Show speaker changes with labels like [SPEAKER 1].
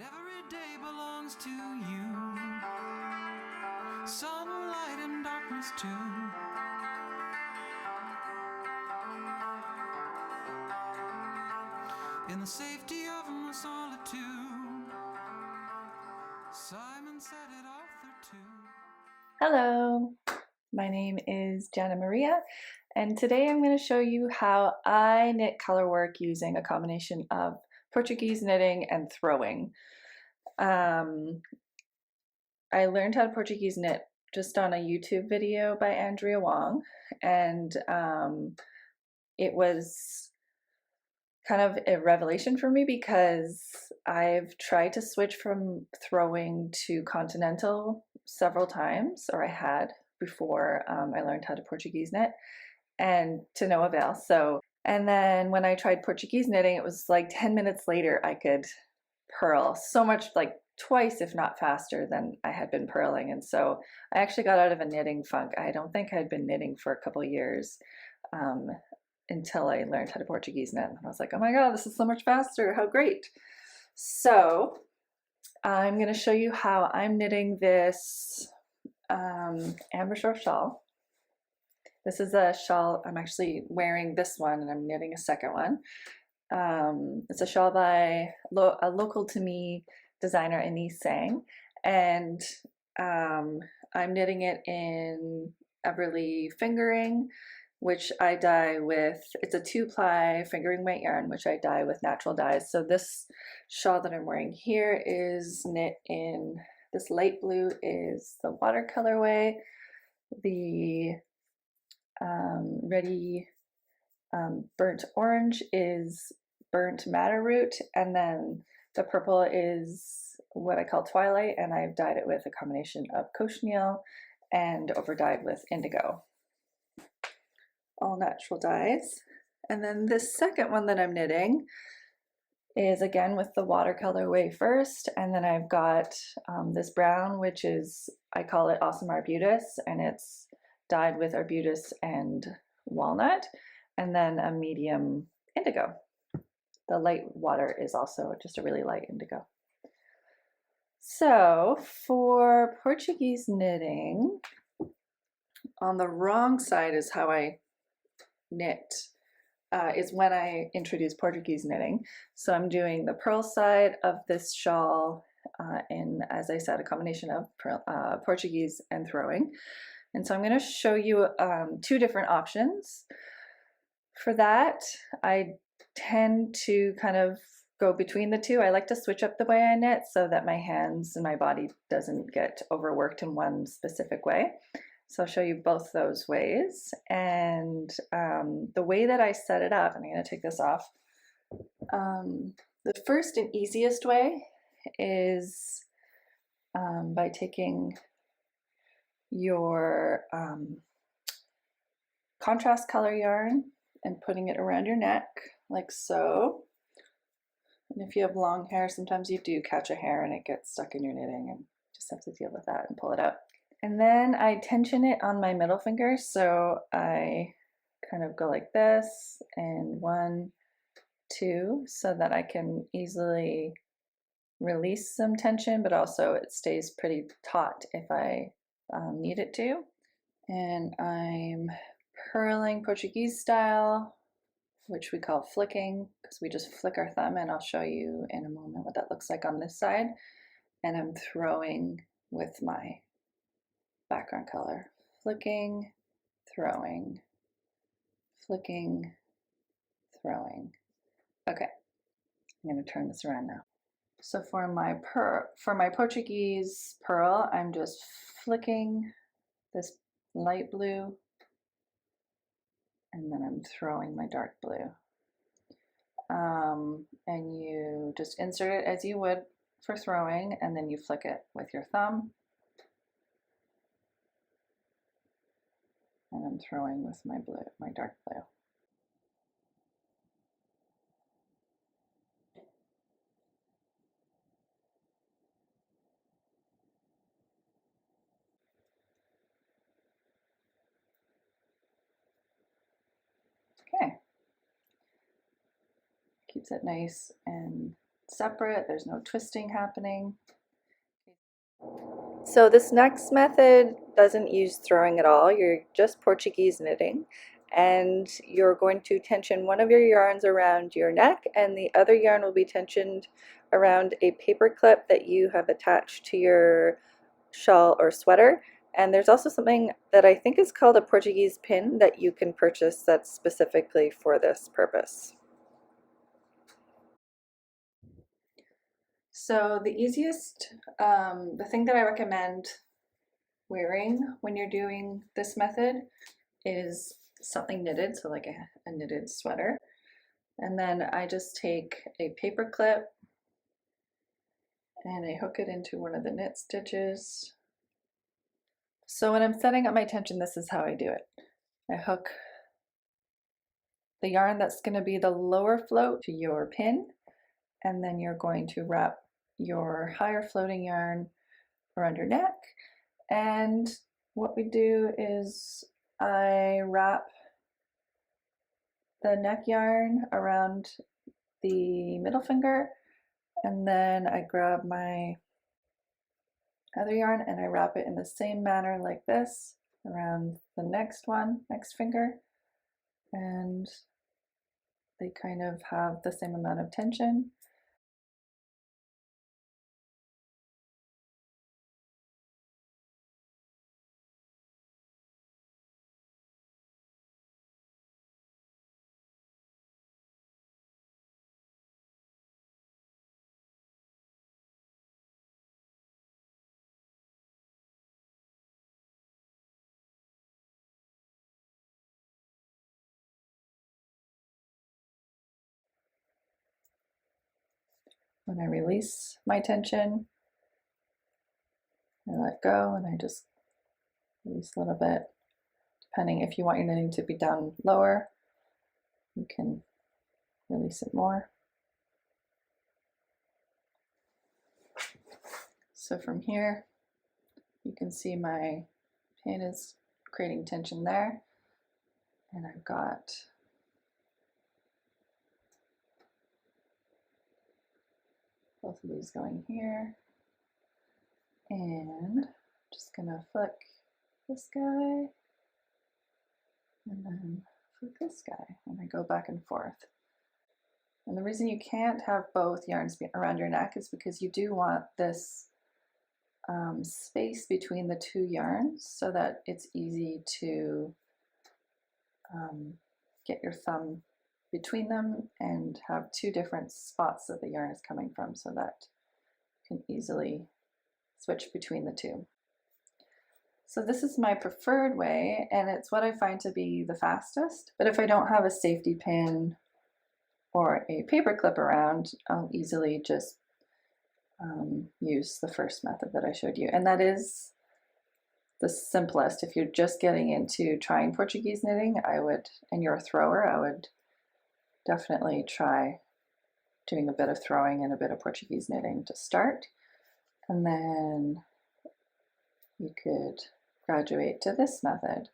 [SPEAKER 1] every day belongs to you. Sunlight and darkness too. In the safety of my solitude, Simon said it, Arthur too.
[SPEAKER 2] Hello, my name is Jana Maria, and today I'm going to show you how I knit colorwork using a combination of Portuguese knitting and throwing. I learned how to Portuguese knit just on a YouTube video by Andrea Wong, and it was kind of a revelation for me because I've tried to switch from throwing to continental several times, or I had before I learned how to Portuguese knit, and to no avail. And then when I tried Portuguese knitting, it was like 10 minutes later I could purl so much, like twice if not faster than I had been purling. And so I actually got out of a knitting funk. I don't think I had been knitting for a couple years until I learned how to Portuguese knit. And I was like, oh my God, this is so much faster, how great. So I'm going to show you how I'm knitting this Ambershore shawl. This is a shawl, I'm actually wearing this one and I'm knitting a second one. It's a shawl by a local to me designer, Inese Sang, and I'm knitting it in Everly fingering, which I dye with, it's a 2-ply fingering weight yarn, which I dye with natural dyes. So this shawl that I'm wearing here is knit in, this light blue is the water colorway, the ready burnt orange is burnt madder root, and then the purple is what I call twilight, and I've dyed it with a combination of cochineal and over dyed with indigo. All natural dyes. And then this second one that I'm knitting is again with the water colorway first, and then I've got this brown, which is, I call it Awesome Arbutus, and it's dyed with arbutus and walnut, and then a medium indigo. The light water is also just a really light indigo. So for Portuguese knitting, on the wrong side is how I knit, is when I introduce Portuguese knitting. So I'm doing the purl side of this shawl in, as I said, a combination of Portuguese and throwing. And so I'm going to show you two different options. For that, I tend to kind of go between the two. I like to switch up the way I knit so that my hands and my body doesn't get overworked in one specific way. So I'll show you both those ways. And the way that I set it up, I'm going to take this off. The first and easiest way is by taking your contrast color yarn and putting it around your neck like so. And if you have long hair, sometimes you do catch a hair and it gets stuck in your knitting, and just have to deal with that and pull it out. And then I tension it on my middle finger, so I kind of go like this, and 1, 2, so that I can easily release some tension, but also it stays pretty taut if I need it to. And I'm purling Portuguese style, which we call flicking, because we just flick our thumb, and I'll show you in a moment what that looks like on this side. And I'm throwing with my background color. Flicking, throwing, flicking, throwing. Okay, I'm going to turn this around now. So for my Portuguese purl, I'm just flicking this light blue, and then I'm throwing my dark blue. And you just insert it as you would for throwing, and then you flick it with your thumb. And I'm throwing with my blue, my dark blue. Okay. Keeps it nice and separate, there's no twisting happening. So this next method doesn't use throwing at all, you're just Portuguese knitting, and you're going to tension one of your yarns around your neck and the other yarn will be tensioned around a paper clip that you have attached to your shawl or sweater. And there's also something that I think is called a Portuguese pin that you can purchase that's specifically for this purpose. So the easiest, the thing that I recommend wearing when you're doing this method is something knitted, so like a knitted sweater. And then I just take a paper clip and I hook it into one of the knit stitches. So when I'm setting up my tension, this is how I do it. I hook the yarn that's going to be the lower float to your pin, and then you're going to wrap your higher floating yarn around your neck. And what we do is I wrap the neck yarn around the middle finger, and then I grab my other yarn and I wrap it in the same manner like this around the next finger, and they kind of have the same amount of tension. When I release my tension, I let go and I just release a little bit. Depending if you want your knitting to be down lower, you can release it more. So from here, you can see my pin is creating tension there, and I've got both of these going here, and I'm just gonna flick this guy and then flick this guy, and I go back and forth. And the reason you can't have both yarns around your neck is because you do want this space between the two yarns so that it's easy to get your thumb between them and have two different spots that the yarn is coming from so that you can easily switch between the two. So this is my preferred way, and it's what I find to be the fastest. But if I don't have a safety pin or a paper clip around, I'll easily just use the first method that I showed you. And that is the simplest. If you're just getting into trying Portuguese knitting, and you're a thrower, I would definitely try doing a bit of throwing and a bit of Portuguese knitting to start. And then you could graduate to this method.